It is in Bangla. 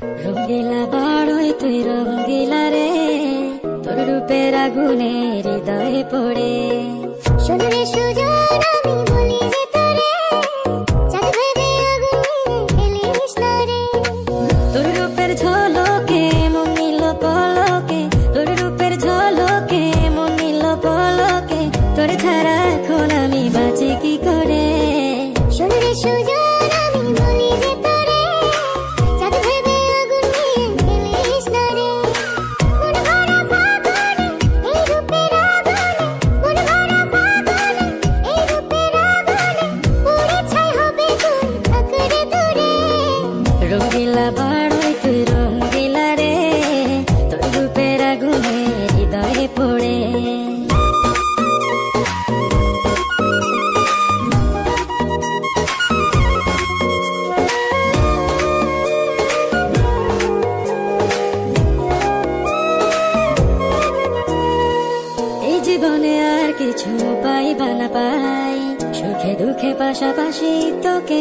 রঙ্গিলা বাড়ই তুই রঙ্গিলা রে, তোর রূপের আগুনে হৃদয়ে পড়ে। শোন রে সুজন আমি বলি যে তোরে, চাঁদ ভেবে আগুন নিয়ে খেলিস না রে। তোর রূপের ঝলকে মন নিল পলকে, তোর রূপের ঝলকে মন নিল পলকে, তোর ছাড়া এখন আমি বাঁচি কি করে। শোন রে সুজন আমি বলি যে তোরে, চাঁদ ভেবে আগুন নিয়ে খেলিস না রে। মন ভরা ফাগুনে এই রূপের আগুনে, মন ভরা ফাগুনে এই রূপের আগুনে, পুড়ে ছাই হবে তুই থাক রে দূরে। রঙ্গিলা বাড়ই তুই রঙ্গিলা রে, তোর রূপের আগুনে হৃদয়ে পড়ে। এই জীবনে আর কিছু পাই বা না পাই, সুখে দুঃখে পাশাপাশি তোকে